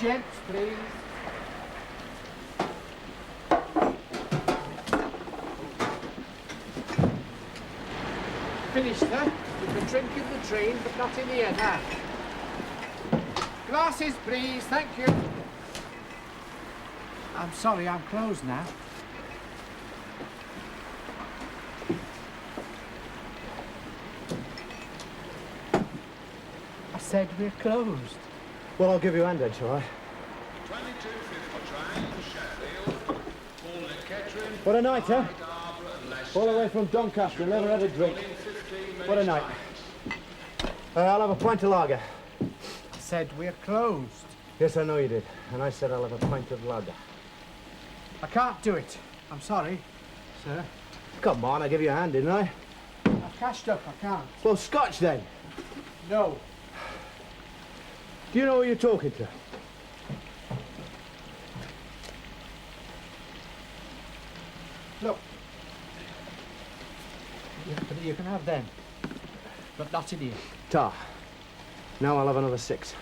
gents, please. Finished, sir. You can drink in the train, but not in the end, Glasses, please. Thank you. I'm sorry, I'm closed now. I said we're closed. Well, I'll give you a hand then, shall I? 22 train, Sheffield, Kettering. What a night, huh? All the way from Doncaster, never had a drink. What a night. I'll have a pint of lager. I said we're closed. Yes, I know you did. And I said I'll have a pint of lager. I can't do it. I'm sorry, sir. Come on, I give you a hand, didn't I? I've cashed up, I can't. Well, Scotch then. No. Do you know who you're talking to? Look. You can have them. But not in here. Ta. Now I'll have another 6.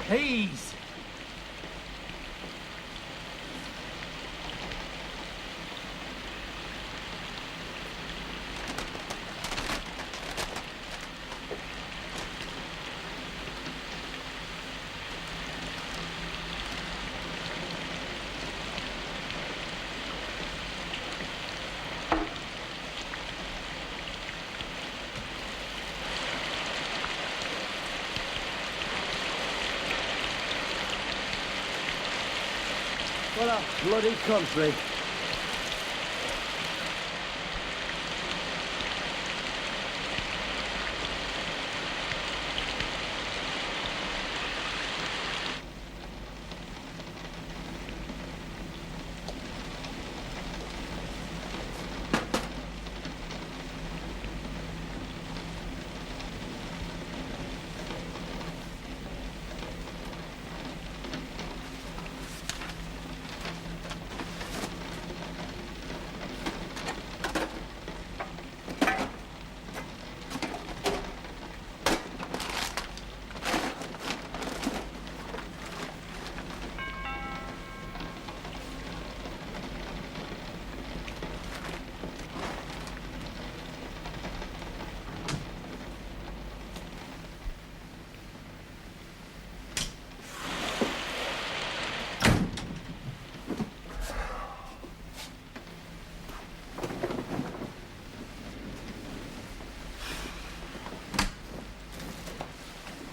Please. What a bloody country.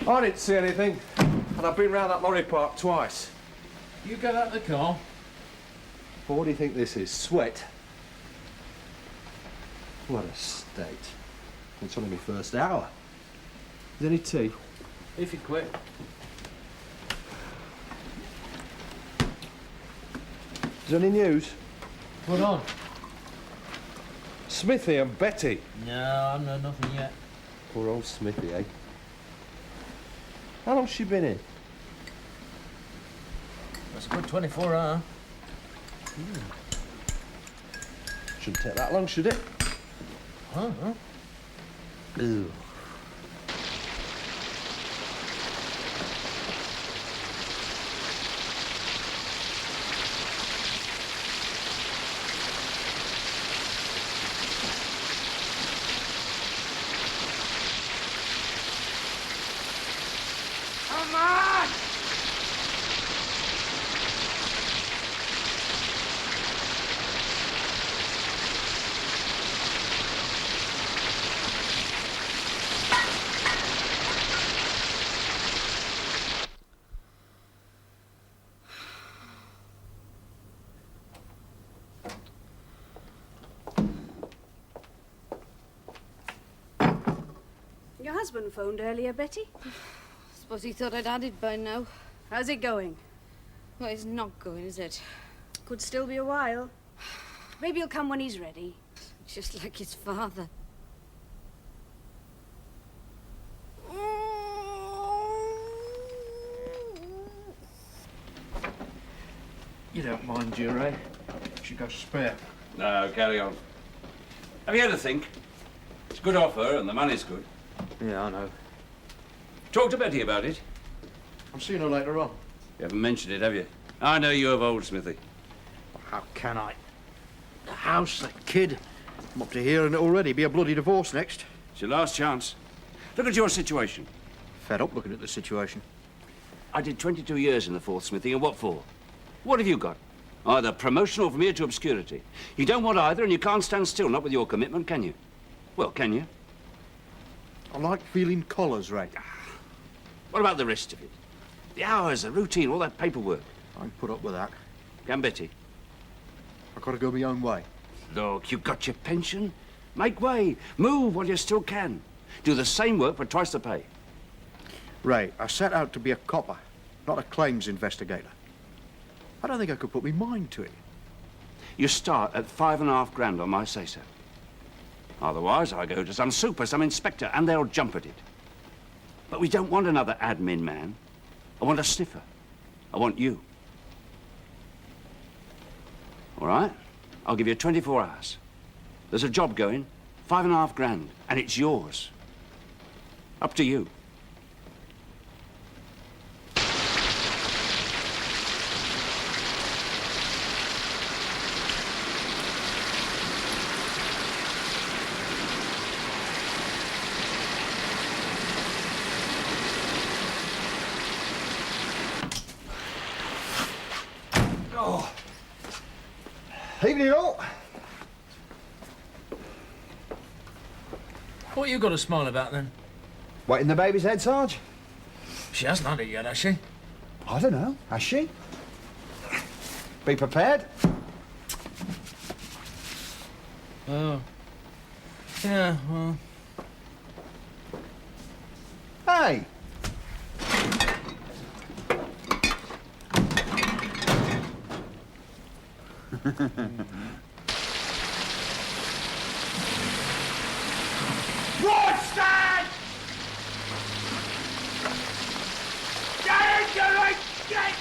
I didn't see anything, and I've been round that lorry park twice. You get out the car. Well, what do you think this is? Sweat? What a state. It's only my first hour. Is there any tea? If you quit. Is there any news? Put on. Smithy and Betty. No, I've heard nothing yet. Poor old Smithy, eh? How long's she been in? That's a good 24 hour. Shouldn't take that long, should it? Huh? Ew. Come on! Your husband phoned earlier, Betty? Suppose he thought I'd had it by now. How's it going? Well, it's not going, is it? Could still be a while. Maybe he'll come when he's ready. Just like his father. You don't mind, do you, eh? She got spare. No, carry on. Have you had a think? It's a good offer and the money's good. Yeah, I know. Talk to Betty about it. I'm seeing her later on. You haven't mentioned it, have you? I know you of old, Smithy. How can I? The house, that kid. I'm up to hearing it already. Be a bloody divorce next. It's your last chance. Look at your situation. Fed up looking at the situation. I did 22 years in the Fourth, Smithy, and what for? What have you got? Either promotion or from here to obscurity. You don't want either, and you can't stand still, not with your commitment, can you? Well, can you? I like feeling collars, Ray. What about the rest of it? The hours, the routine, all that paperwork. I can put up with that. Can Betty? I've got to go my own way. Look, you've got your pension. Make way. Move while you still can. Do the same work for twice the pay. Ray, I set out to be a copper, not a claims investigator. I don't think I could put my mind to it. You start at $5.5 grand on my say-so. Otherwise, I go to some super, some inspector, and they'll jump at it. But we don't want another admin man. I want a sniffer. I want you. All right? I'll give you 24 hours. There's a job going, $5.5 grand, and it's yours. Up to you. Evening all. What you got a smile about, then? Waiting the baby's head, Sarge? She hasn't had it yet, has she? I don't know. Has she? Be prepared. Oh. Yeah, well... Hey! Broadside! Get into it! Get!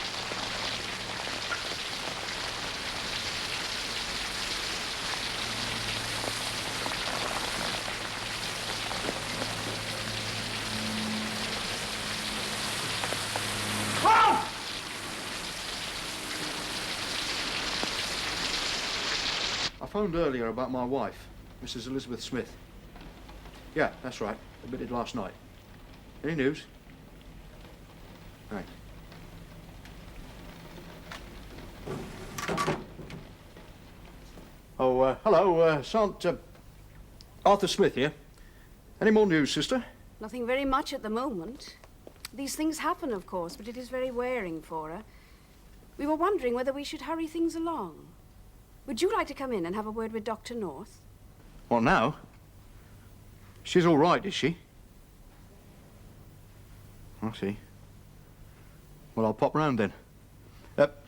Halt! I phoned earlier about my wife, Mrs. Elizabeth Smith. Yeah, that's right. Admitted last night. Any news? Right. Oh, hello, Sergeant Arthur Smith here. Any more news, sister? Nothing very much at the moment. These things happen, of course, but it is very wearing for her. We were wondering whether we should hurry things along. Would you like to come in and have a word with Dr. North? What now? She's all right, is she? I see. Well, I'll pop round then.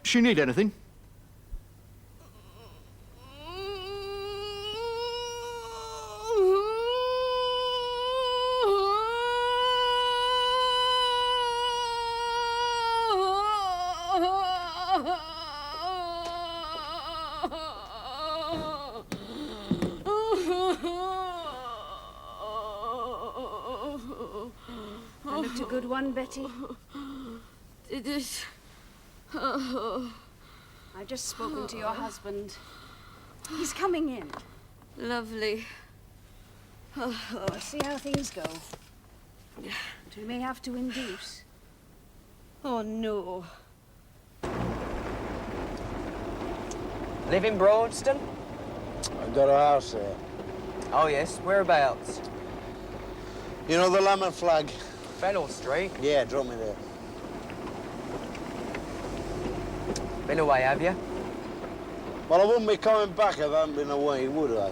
She need anything? That looked a good one, Betty. Did it? I've just spoken to your husband. He's coming in. Lovely. Let's see how things go. But we may have to induce. Oh, no. Live in Broadston? I've got a house there. Oh, yes. Whereabouts? You know the Lemon Flag? Fennel Street. Yeah, drop me there. Been away, have you? Well, I wouldn't be coming back if I hadn't been away, would I?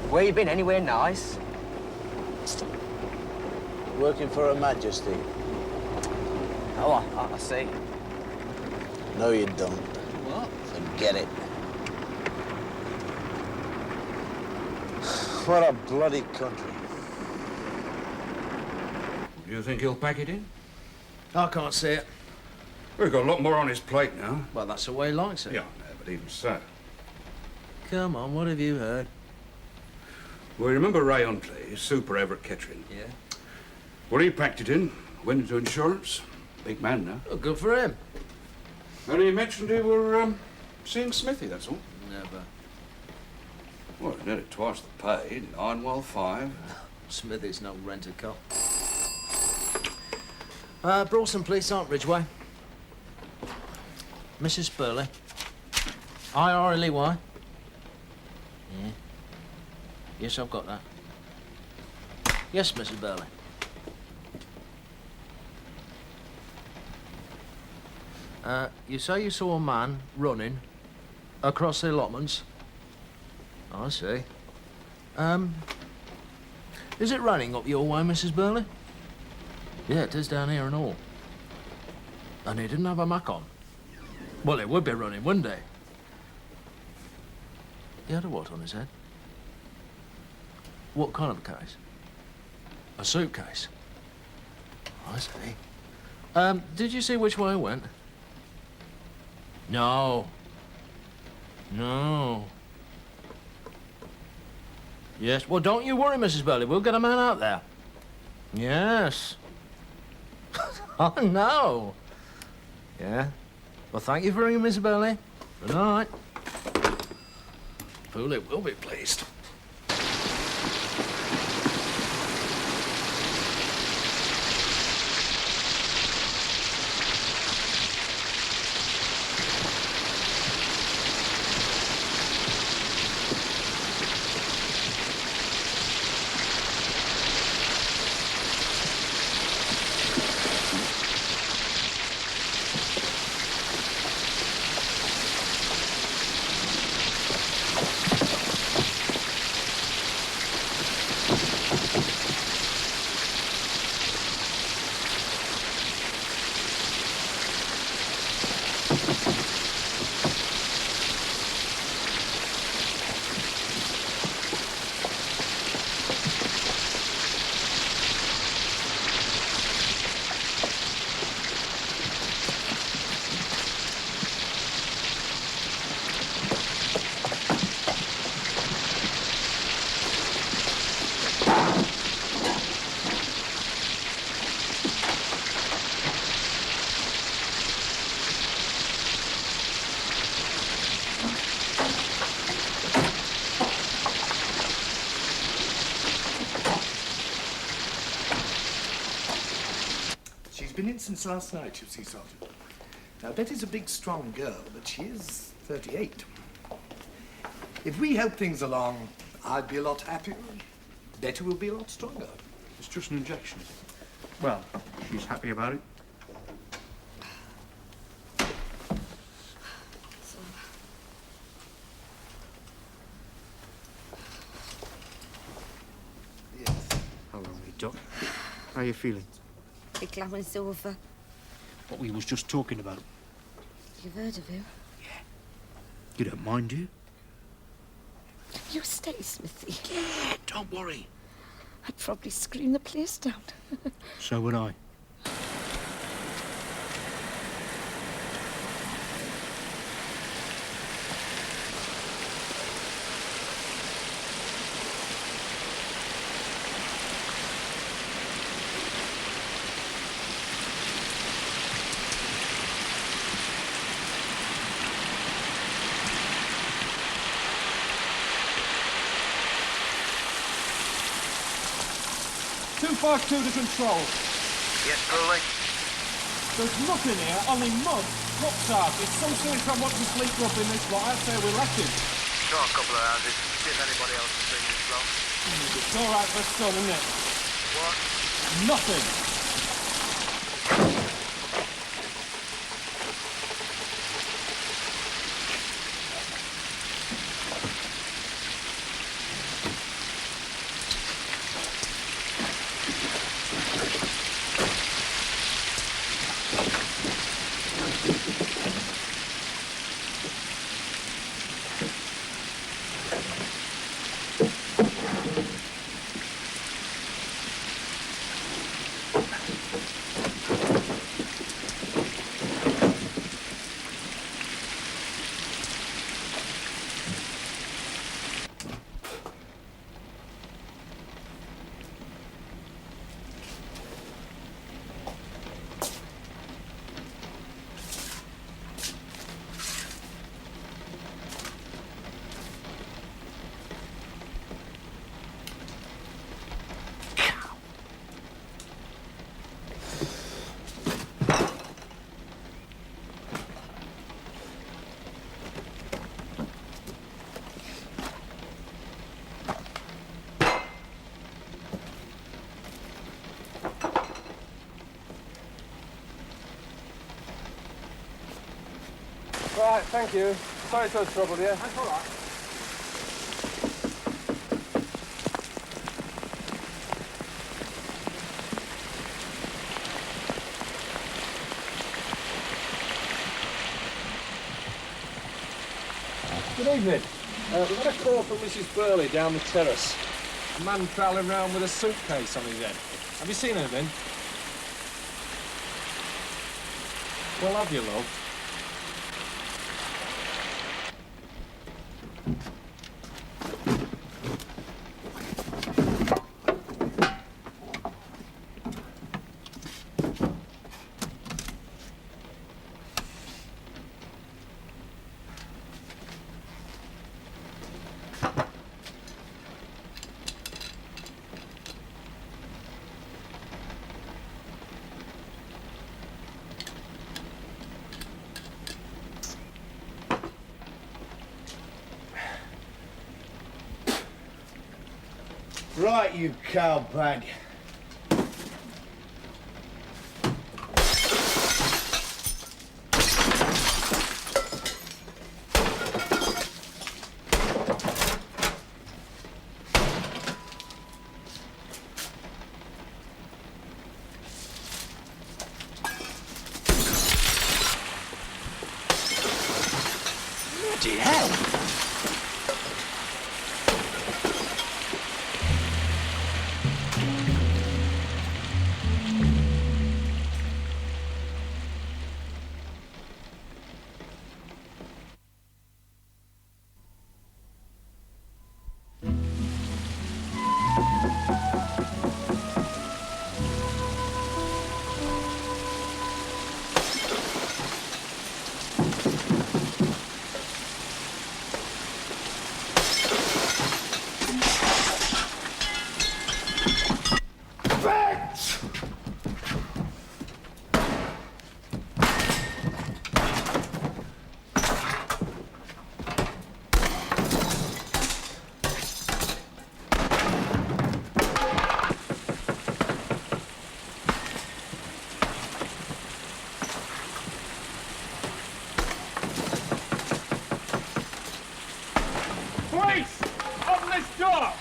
Where you been? Anywhere nice? working for Her Majesty. Oh, I see. No, you don't. What? Forget it. What a bloody country. Do you think he'll pack it in? I can't see it. We've got a lot more on his plate now. Well, that's the way he likes it. Yeah, I know, but even so. Come on, what have you heard? Well, you remember Ray Huntley, super Everett Kettering? Yeah. Well, he packed it in, went into insurance. Big man now. Oh, good for him. Only he mentioned he were seeing Smithy, that's all. Never. Well, he nearly twice the pay, 9 well 5. Smithy's no rent-a-cop. Brought some police out, Ridgeway. Mrs. Burley. I-R-L-E-Y. Yeah. Yes, I've got that. Yes, Mrs. Burley. You say you saw a man running across the allotments? I see. Is it running up your way, Mrs. Burley? Yeah, it is down here and all. And he didn't have a mac on. Well, he would be running, wouldn't he? He had a what on his head? What kind of a case? A suitcase? I see. Did you see which way he went? No. No. Yes, well, don't you worry, Mrs. Burley. We'll get a man out there. Yes. Oh, no. Yeah. Well, thank you for ringing, Mrs. Burley. Good night. Pooley will be pleased. She's been in since last night, you see, Sergeant. Now, Betty's a big, strong girl, but she is 38. If we help things along, I'd be a lot happier. Betty will be a lot stronger. It's just an injection. Well, She's happy about it. yes. Hello, Doc. How are you feeling? The glamour's over. What we was just talking about. You've heard of him? You don't mind, do you? You stay, Smithy. Yeah, don't worry. I'd probably scream the place down. So would I. Two to control. Yes, Crowley? There's nothing here, only mud. Look, Sarge, if some silly crab wants to sleep up in this lot, I'd say we left him. Saw a couple of houses. See if anybody else has seen this bloke. It's all right for a son, isn't it? What? Nothing. right, thank you. Sorry to have troubled you. That's all right. Good evening. We've had a call from Mrs. Burley down the terrace. A man prowling around with a suitcase on his head. Have you seen anything? Well, have you, love? Right, you cowbag. Bloody hell! Police! Open this door!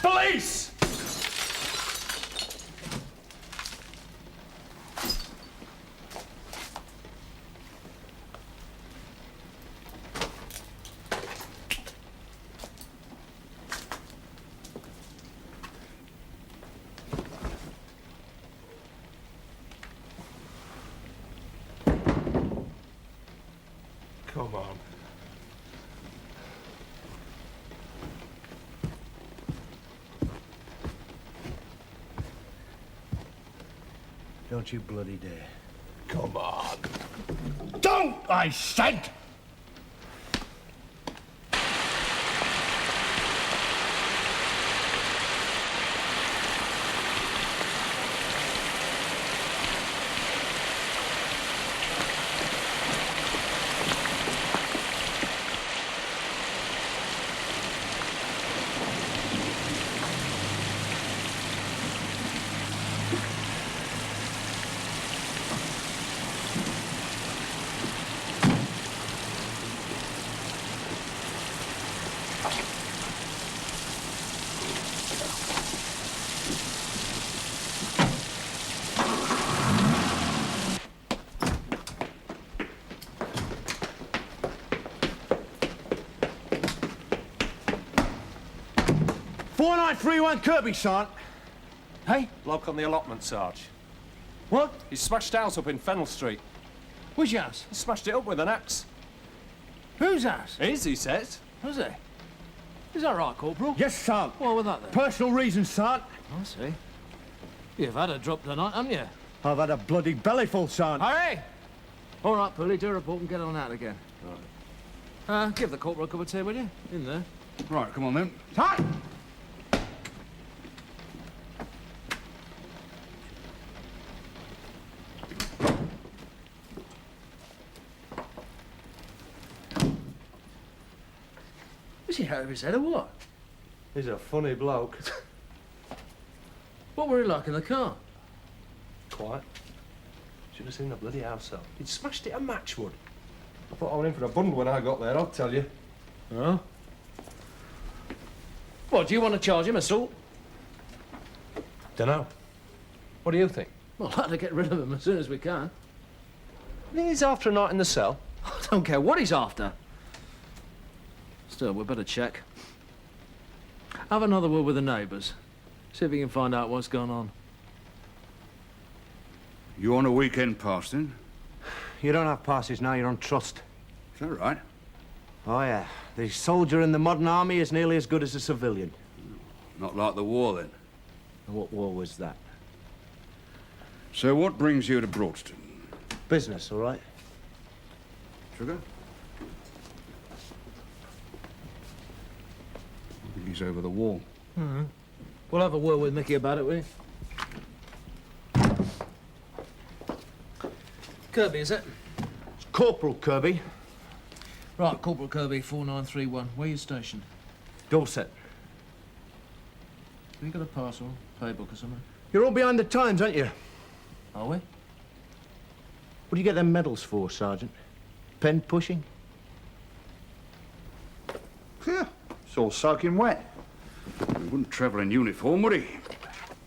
Police! Come on. Don't you bloody dare. Come on. Don't, I said! Four 931 Kirby, son. Hey? Bloke on the allotment, Sarge. What? He smashed house up in Fennel Street. Which house? He smashed it up with an axe. Whose house? His, he says. Was he? Is that right, Corporal? Yes, Sergeant. What with that then? Personal reasons, Sergeant. I see. You've had a drop tonight, haven't you? I've had a bloody bellyful, Sergeant. Hurry! All right, Purley, do a report and get on out again. Right. Give the corporal a cup of tea, will you? In there. Right, come on then. Sergeant! Was he out of his head or what? He's a funny bloke. What were he like in the car? Quiet. Should have seen the bloody house up. He'd smashed it a matchwood. I thought I went in for a bundle when I got there, I'll tell you. Oh? What, do you want to charge him assault? Dunno. What do you think? Well, I'd like to get rid of him as soon as we can. He's after a night in the cell. I don't care what he's after. Still, we better check. Have another word with the neighbours. See if we can find out what's going on. You on a weekend pass then? You don't have passes now, you're on trust. Is that right? Oh, yeah. The soldier in the modern army is nearly as good as a civilian. Not like the war then. And what war was that? So what brings you to Broadston? Business, all right? Sugar? I think he's over the wall. Mm-hmm. We'll have a word with Mickey about it, will you? Kirby, is it? It's Corporal Kirby. Right, Corporal Kirby, 4931. Where you stationed? Dorset. Have you got a parcel, playbook or something? You're all behind the times, aren't you? Are we? What do you get them medals for, Sergeant? Pen pushing? Yeah, it's all soaking wet. He wouldn't travel in uniform, would he?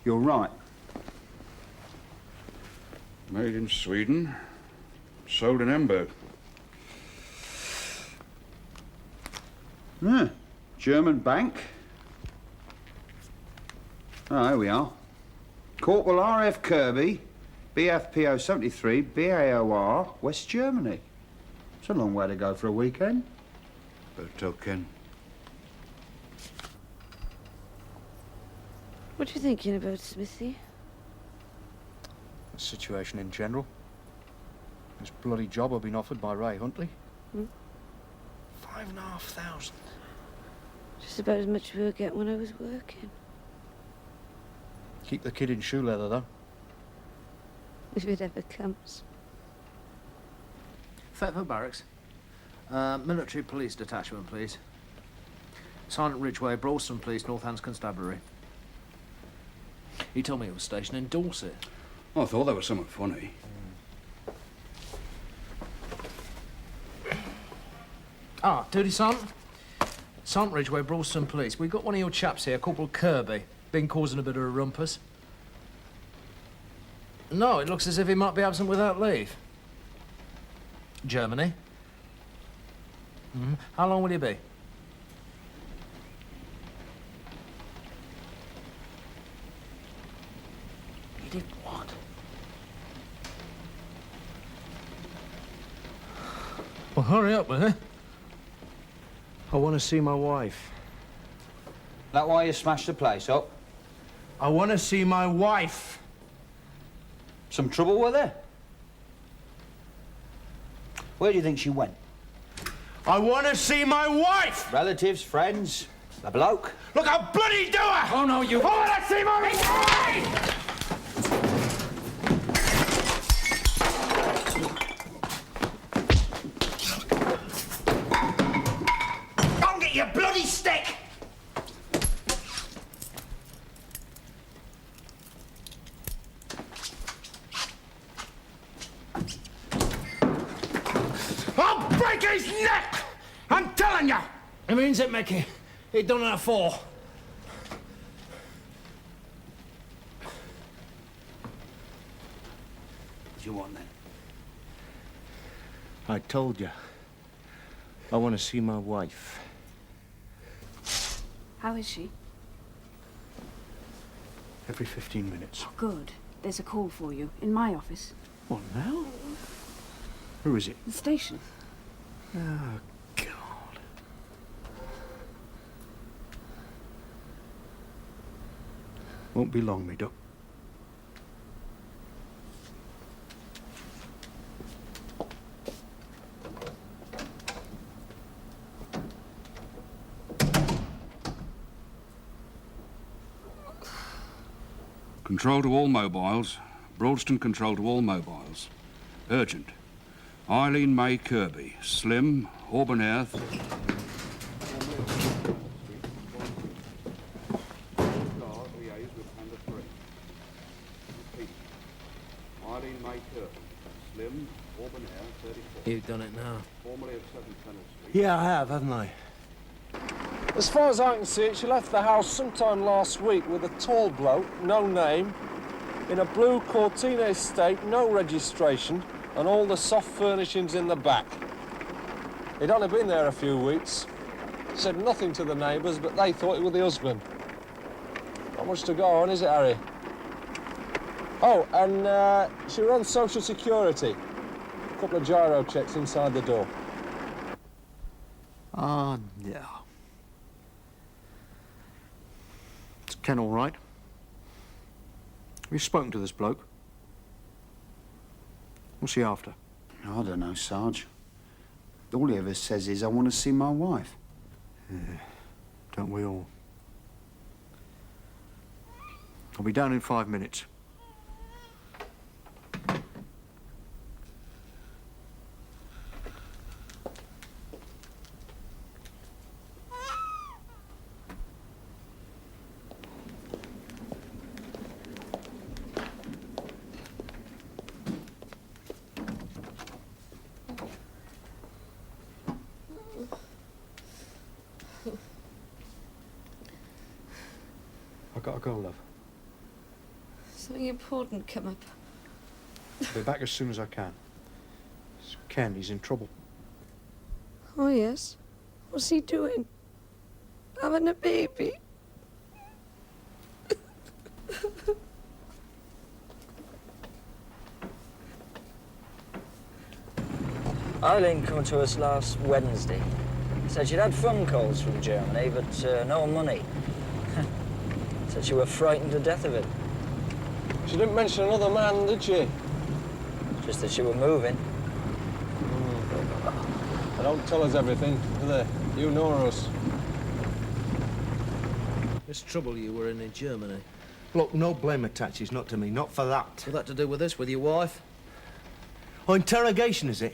You're right. Made in Sweden, sold in Hamburg. Yeah, German bank. Oh, here we are. Corporal R.F. Kirby, BFPO 73, BAOR, West Germany. It's a long way to go for a weekend. Better tell Ken. What are you thinking about, Smithy? The situation in general. This bloody job I've been offered by Ray Huntley. 5,500. Just about as much as we were getting when I was working. Keep the kid in shoe leather, though. If it ever comes. Thetford Barracks. Military Police Detachment, please. Sergeant Ridgway, Bralston Police, Northants Constabulary. He told me it was stationed in Dorset. I thought that was something funny. Duty Sergeant. Sergeant Ridgway, Bralston Police. We've got one of your chaps here, Corporal Kirby. Been causing a bit of a rumpus. No, it looks as if he might be absent without leave. Germany. How long will he be? He did what? Well, hurry up, will you? I want to see my wife. That why you smashed the place up? I want to see my wife. Some trouble with her? Where do you think she went? I want to see my wife! Relatives, friends, the bloke? Look, I'll bloody do her! Oh, no, you... I want to see my wife! Don't get your bloody stick! I'll break his neck! I'm telling you! He means it, Mickey. He done it afore. What do you want then? I told you. I want to see my wife. How is she? Every 15 minutes. Good. There's a call for you in my office. What now? Who is it? The station. Oh, God. Won't be long, me duck. Control to all mobiles. Broadston control to all mobiles. Urgent. Eileen May Kirby. Slim. Auburn Air. Eileen May Kirby. Slim. Auburn Air 34. You've done it now. Formerly of 7 Fennel Street. Yeah, I have, haven't I? As far as I can see it, she left the house sometime last week with a tall bloke, no name, in a blue Cortina estate, no registration, and all the soft furnishings in the back. He'd only been there a few weeks. Said nothing to the neighbours, but they thought it was the husband. Not much to go on, is it, Harry? Oh, and she runs Social Security. A couple of gyro checks inside the door. Ah, yeah. Is Ken all right? Have you spoken to this bloke? What's he after? I don't know, Sarge. All he ever says is, I want to see my wife. Yeah, don't we all? I'll be down in 5 minutes. I've got to go, love. Something important come up. I'll be back as soon as I can. It's Ken, he's in trouble. Oh, yes? What's he doing? Having a baby? Eileen came to us last Wednesday. Said she'd had phone calls from Germany, but no money. Said she were frightened to death of it. She didn't mention another man, did she? Just that she were moving. They don't tell us everything, do they? You know us. This trouble you were in Germany. Look, no blame attaches, not to me, not for that. What's that to do with this, with your wife? Oh, interrogation, is it?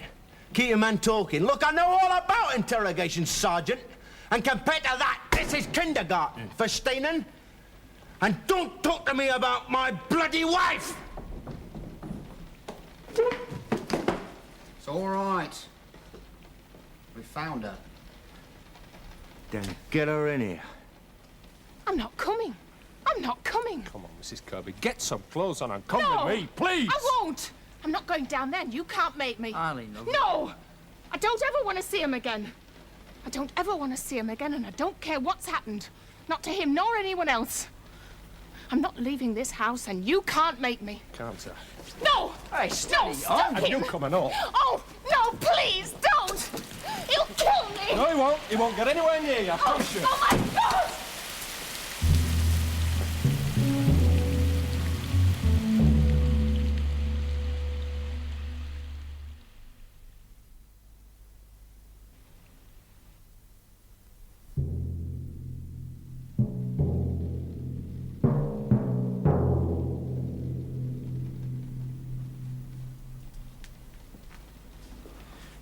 Keep a man talking. Look, I know all about interrogation, Sergeant. And compared to that, this is kindergarten. Verstehen? And don't talk to me about my bloody wife! It's all right. We found her. Then get her in here. I'm not coming. I'm not coming. Come on, Mrs. Kirby, get some clothes on and come No, with me, please! I won't. I'm not going down there, and you can't make me. Eileen, No! I don't ever want to see him again. I don't ever want to see him again, and I don't care what's happened. Not to him nor anyone else. I'm not leaving this house, and you can't make me. Can't I? No! Hey, No, steady stop on. And him! you coming up? Oh, no, please, don't! He'll kill me! No, he won't. He won't get anywhere near you, I promise you. Oh, my God!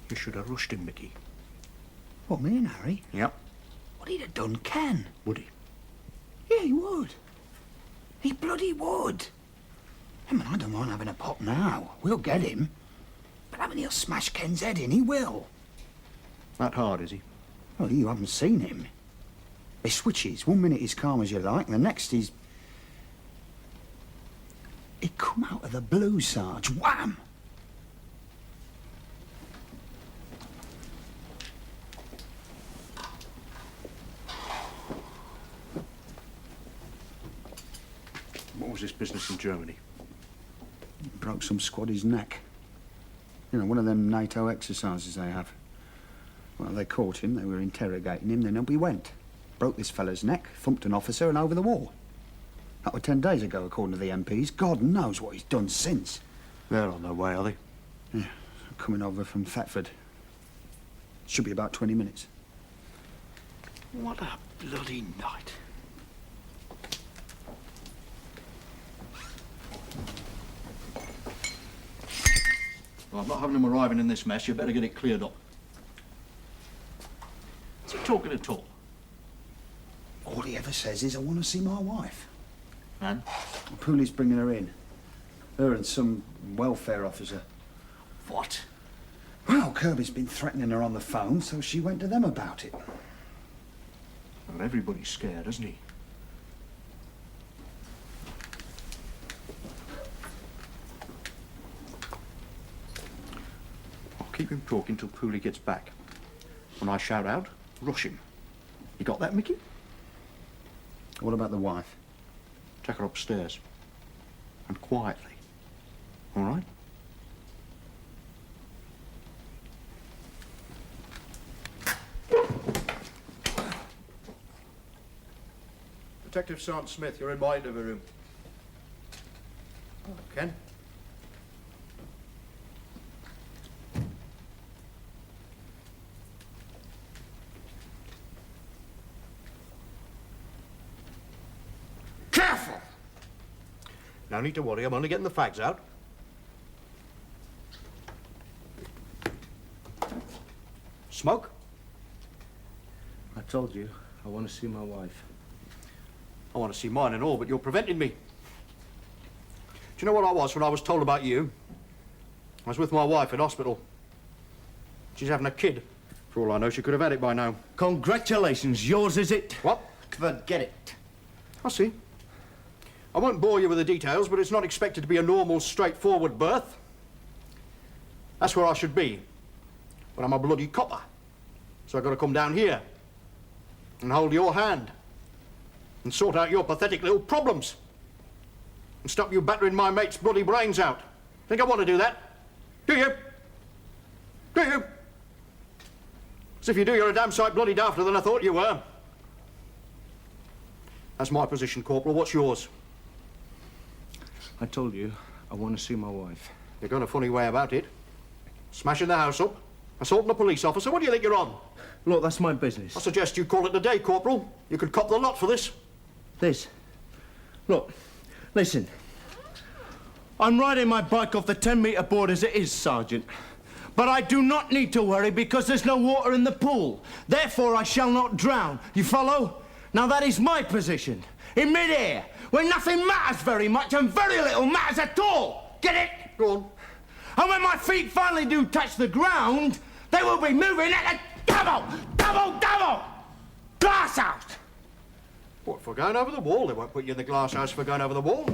You should have rushed him, Mickey. What, me and Harry? Yep. What he'd have done, Ken? Would he? Yeah, he would. He bloody would. I mean, I don't mind having a pop now. We'll get him. But I mean, he'll smash Ken's head in, he will. That hard, is he? Well, you haven't seen him. He switches. 1 minute he's calm as you like, and the next he's... He'd come out of the blue, Sarge. Wham! What was this business in Germany? Broke some squaddy's neck. You know, one of them NATO exercises they have. Well, they caught him, they were interrogating him, then up he went. Broke this fella's neck, thumped an officer and over the wall. That was 10 days ago, according to the MPs. God knows what he's done since. They're on their way, are they? Yeah, coming over from Thetford. Should be about 20 minutes. What a bloody night. Well, I'm not having them arriving in this mess. You better get it cleared up. What's he talking at all? All he ever says is, I want to see my wife. And? Pooley's bringing her in. Her and some welfare officer. What? Well, Kirby's been threatening her on the phone, so she went to them about it. Well, everybody's scared, isn't he? I'll keep him talking till Pooley gets back. When I shout out, rush him. You got that, Mickey? What about the wife? Take her upstairs. And quietly. All right? Detective Sergeant Smith, you're in my interview room. Ken? Careful! No need to worry, I'm only getting the fags out. Smoke? I told you, I want to see my wife. I want to see mine and all, but you're preventing me. Do you know what I was when I was told about you? I was with my wife in hospital. She's having a kid. For all I know, she could have had it by now. Congratulations, yours is it? What? Forget it. I see. I won't bore you with the details, but it's not expected to be a normal, straightforward birth. That's where I should be. But I'm a bloody copper. So I've got to come down here and hold your hand and sort out your pathetic little problems and stop you battering my mate's bloody brains out. Think I want to do that? Do you? Do you? As if you do, you're a damn sight bloody dafter than I thought you were. That's my position, Corporal. What's yours? I told you, I want to see my wife. You're going a funny way about it. Smashing the house up, assaulting a police officer. What do you think you're on? Look, that's my business. I suggest you call it a day, Corporal. You could cop the lot for this. This? Look, listen. I'm riding my bike off the 10-metre board as it is, Sergeant. But I do not need to worry because there's no water in the pool. Therefore, I shall not drown. You follow? Now, that is my position. In mid-air, where nothing matters very much and very little matters at all. Get it? Go on. And when my feet finally do touch the ground, they will be moving at a double! Glass house! What, for going over the wall? They won't put you in the glass house for going over the wall.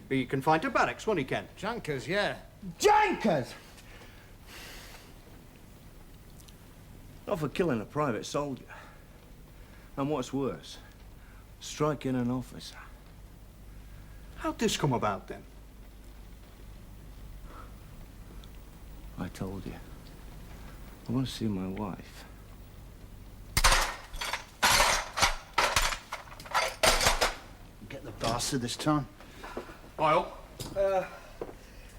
Be confined to barracks, won't he, Ken? Jankers, yeah. Jankers! Not for killing a private soldier. And what's worse, striking an officer. How'd this come about, then? I told you. I want to see my wife. Get the bastard this time. Kyle?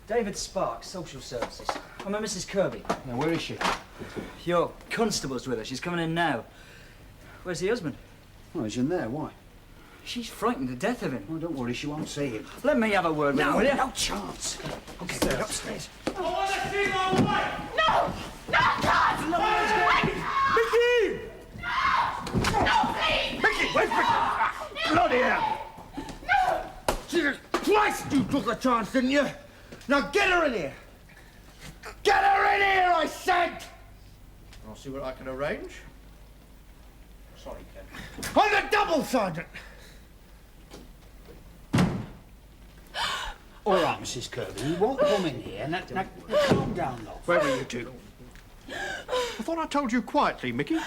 David Sparks, Social Services. I'm a Mrs. Kirby. Now, where is she? Your constable's with her. She's coming in now. Where's the husband? Oh, he's in there. Why? She's frightened to death of him. Oh, don't worry, she won't see him. Let me have a word with him, will you? No chance. Okay, get upstairs. I want to see my wife! No! No, God! Mickey! No, please! Mickey, where's Mickey? Bloody hell! No! Jesus Christ, you took a chance, didn't you? Now get her in here! Get her in here, I said! I'll see what I can arrange. Sorry, Ken. On the double, Sergeant! All right, Mrs. Kirby, you won't come in here. Now calm down, love. Where were you two? I thought I told you quietly, Mickey.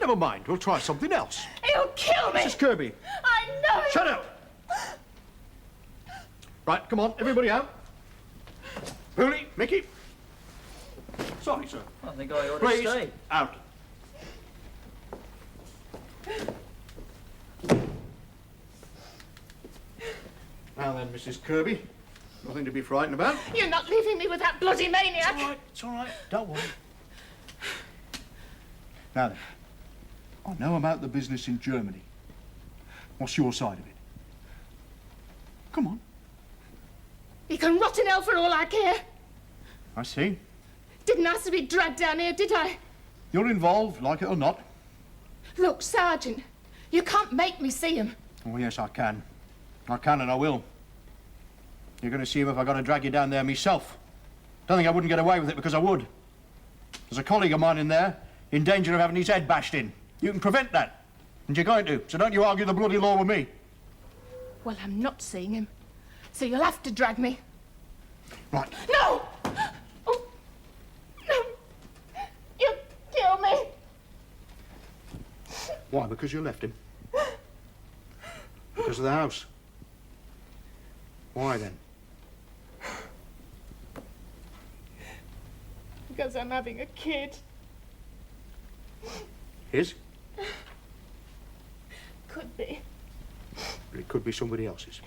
Never mind, we'll try something else. He'll kill me! Mrs. Kirby. I know it! Shut up! Right, come on, everybody out. Pooley, Mickey. Sorry, sir. I think I ought to Please, stay. out. Now then, Mrs. Kirby. Nothing to be frightened about. You're not leaving me with that bloody maniac. It's all right. Don't worry. Now then, I know about the business in Germany. What's your side of it? Come on. You can rot in hell for all I care. I see. Didn't ask to be dragged down here, did I? You're involved, like it or not. Look, Sergeant, you can't make me see him. Oh, yes, I can. I can and I will. You're going to see him if I got to drag you down there myself. Don't think I wouldn't get away with it because I would. There's a colleague of mine in there in danger of having his head bashed in. You can prevent that. And you're going to. So don't you argue the bloody law with me. Well, I'm not seeing him. So you'll have to drag me. Right. No! Oh, no! You'll kill me. Why? Because you left him? Because of the house? Why then? Because I'm having a kid. His? Could be. But it could be somebody else's.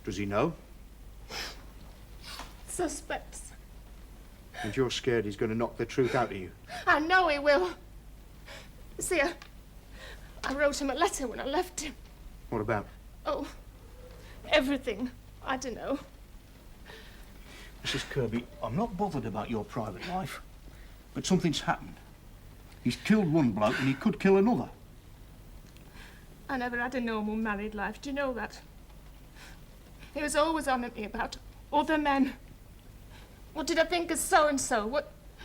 Does he know? Suspects. And you're scared he's going to knock the truth out of you? I know he will. See, I wrote him a letter when I left him. What about? Oh, everything. I don't know. Mrs. Kirby, I'm not bothered about your private life, but something's happened. He's killed one bloke and he could kill another. I never had a normal married life. Do you know that? He was always on at me about other men. What did I think of so-and-so?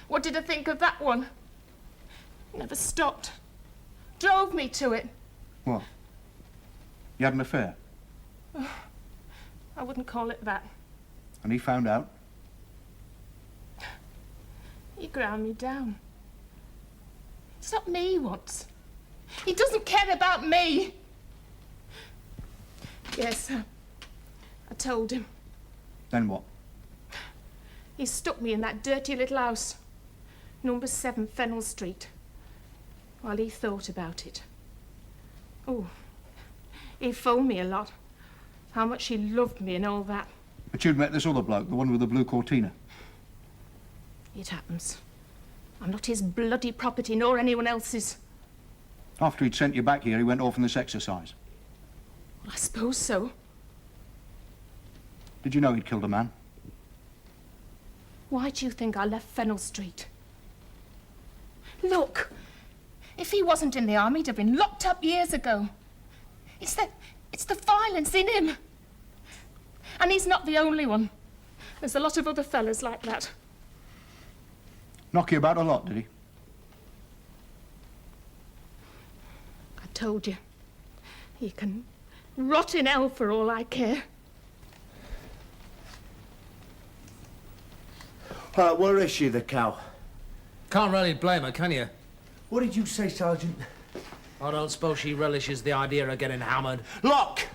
What did I think of that one? Never stopped. Drove me to it. What? You had an affair? Oh, I wouldn't call it that. And he found out? He ground me down. It's not me he wants. He doesn't care about me. Yes, I told him. Then what? He stuck me in that dirty little house, number 7 Fennel Street, while he thought about it. Oh, he phoned me a lot, how much he loved me and all that. But you'd met this other bloke, the one with the blue Cortina. It happens. I'm not his bloody property, nor anyone else's. After he'd sent you back here, he went off on this exercise. Well, I suppose so. Did you know he'd killed a man? Why do you think I left Fennel Street? Look, if he wasn't in the army, he'd have been locked up years ago. It's the violence in him. And he's not the only one. There's a lot of other fellas like that. Knock you about a lot, did he? I told you. He can rot in hell for all I care. Where is she, the cow? Can't really blame her, can you? What did you say, Sergeant? I don't suppose she relishes the idea of getting hammered. Look!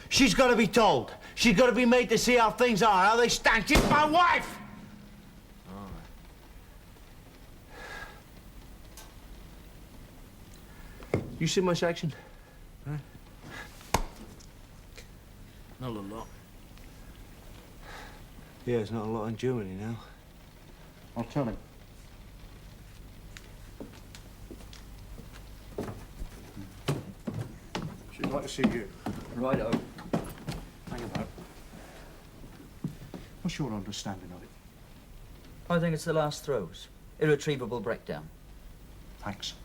She's got to be told. She's got to be made to see how things are, how they stand. She's my wife! You see my section? Huh? Not a lot. Yeah, there's not a lot in Germany now. I'll tell him. She'd like to see you. Righto. Hang about. What's your understanding of it? I think it's the last throes. Irretrievable breakdown. Thanks.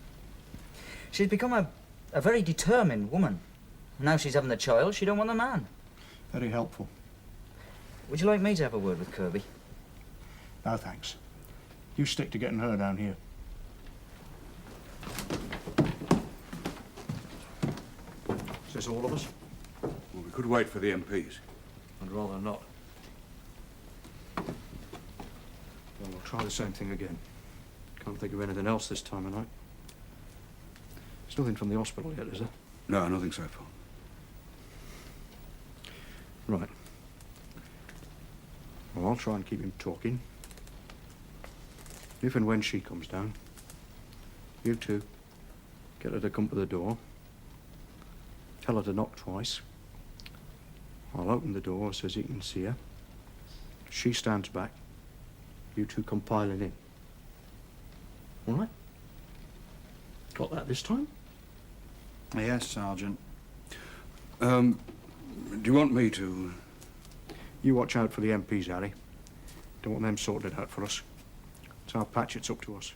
She's become a very determined woman. Now she's having the child, she don't want the man. Very helpful. Would you like me to have a word with Kirby? No, thanks. You stick to getting her down here. Is this all of us? Well, we could wait for the MPs. I'd rather not. Well, we'll try the same thing again. Can't think of anything else this time of night. There's nothing from the hospital yet, is there? No, nothing so far. Right. Well, I'll try and keep him talking. If and when she comes down, you two get her to come to the door. Tell her to knock twice. I'll open the door so as he can see her. She stands back. You two come piling in. All right? Got that this time? Yes, Sergeant. Do you want me to? You watch out for the MPs, Harry. Don't want them sorted out for us. It's our patch, it's up to us.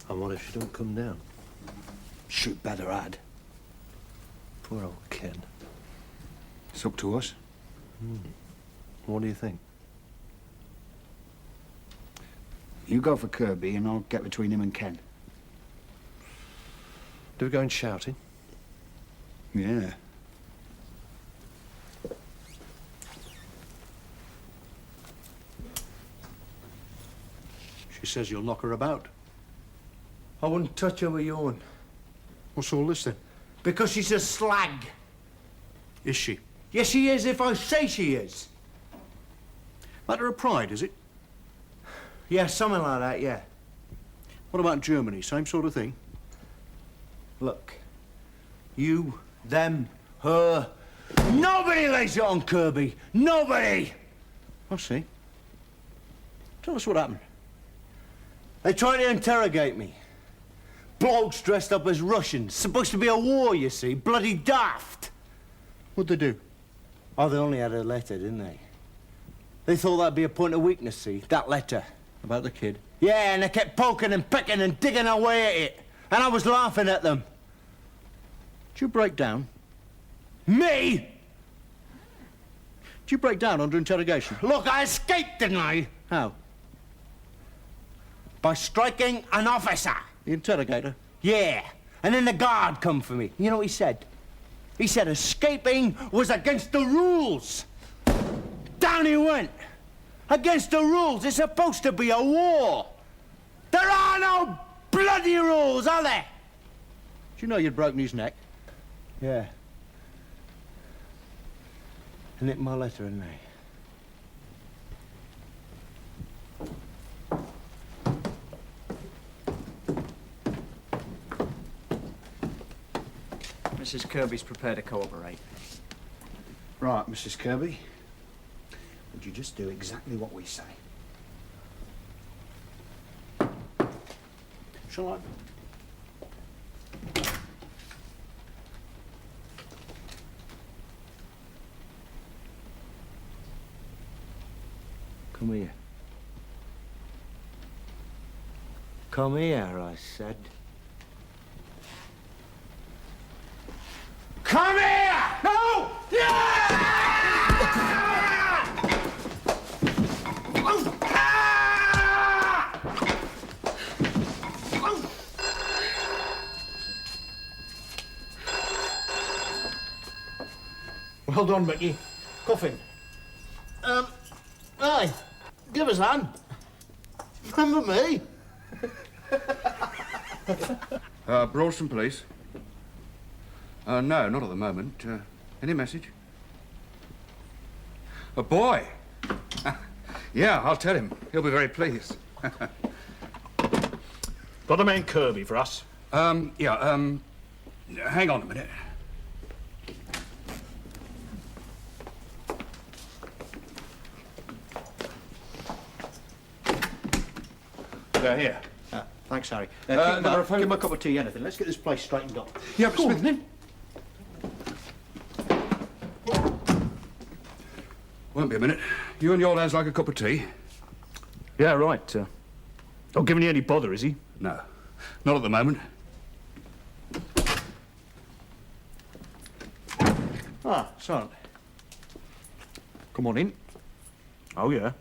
And what if she don't come down? Shoot better had. Poor old Ken. It's up to us. What do you think? You go for Kirby and I'll get between him and Ken. Do we go in shouting? Yeah. She says you'll knock her about. I wouldn't touch her with your one. What's all this then? Because she's a slag. Is she? Yes, she is if I say she is. Matter of pride, is it? Yeah, something like that, yeah. What about Germany? Same sort of thing? Look, you, them, her, nobody lays it on Kirby. Nobody! I see. Tell us what happened. They tried to interrogate me. Blokes dressed up as Russians. Supposed to be a war, you see. Bloody daft. What'd they do? Oh, they only had a letter, didn't they? They thought that'd be a point of weakness, see, that letter. About the kid? Yeah, and they kept poking and pecking and digging away at it. And I was laughing at them. Did you break down? Me? Did you break down under interrogation? Look, I escaped, didn't I? How? By striking an officer. The interrogator? Yeah. And then the guard come for me. You know what he said? He said escaping was against the rules. Down he went. Against the rules. It's supposed to be a war. There are no bloody rules, are there? Do you know you'd broken his neck? Yeah. And it my letter, hadn't they? Mrs. Kirby's prepared to cooperate. Right, Mrs. Kirby. Would you just do exactly what we say? Shall I? Come here. Come here, I said. Come here! No! Well done, Mickey. Coffin. Aye. Give us a hand. Remember me? Broadston Police? No, not at the moment. Any message? A boy? Yeah, I'll tell him. He'll be very pleased. Got a man Kirby for us? Hang on a minute. Here. Thanks, Harry. give Give him a cup of tea, anything. Let's get this place straightened up. Yeah, but Smith... then. Won't be a minute. You and your lads like a cup of tea? Yeah, right. Not giving you any bother, is he? No, not at the moment. Ah, son. Come on in. Oh, yeah.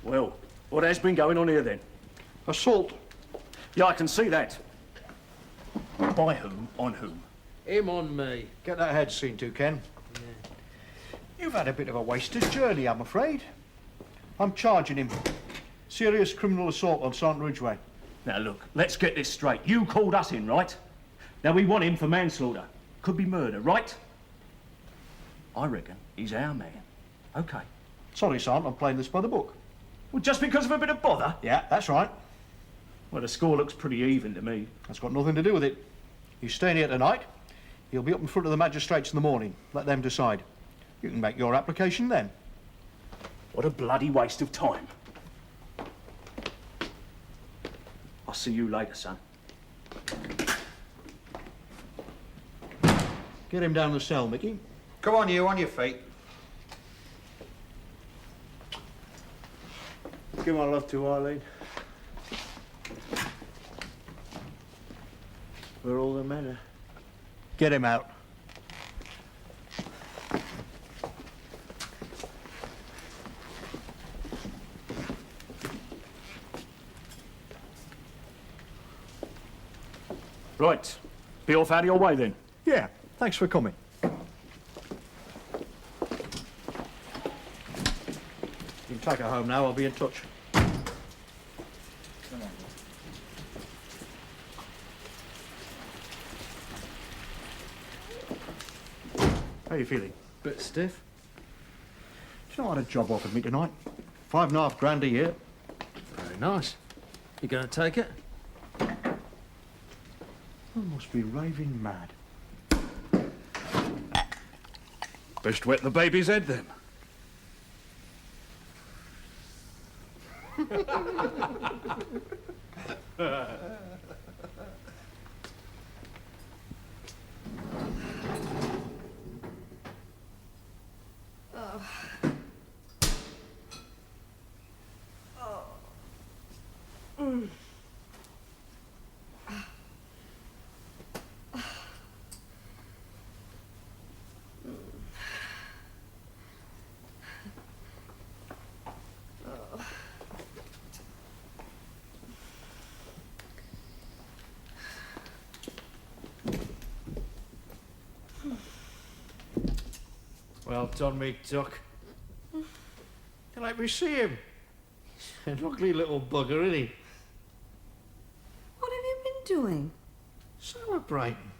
Well, what has been going on here then? Assault. Yeah, I can see that. By whom? On whom? Him on me. Get that head seen to, Ken. You've had a bit of a wasted journey, I'm afraid. I'm charging him. Serious criminal assault on Sergeant Ridgway. Now look, let's get this straight. You called us in, right? Now we want him for manslaughter. Could be murder, right? I reckon he's our man. Okay. Sorry, Sergeant, I'm playing this by the book. Well, just because of a bit of bother? Yeah, that's right. Well, the score looks pretty even to me. That's got nothing to do with it. He's staying here tonight. He'll be up in front of the magistrates in the morning. Let them decide. You can make your application then. What a bloody waste of time. I'll see you later, son. Get him down the cell, Mickey. Come on, you, on your feet. Give my love to Eileen. We're all the men. Get him out. Right. Be off out of your way then. Yeah, thanks for coming. You can take her home now, I'll be in touch. How are you feeling? Bit stiff. Do you know what a job offered me tonight? $5.5 grand a year. Very nice. You gonna take it? I must be raving mad. Best wet the baby's head then. Well done, me duck. You let me see him. He's an ugly little bugger, isn't he? What have you been doing? Celebrating.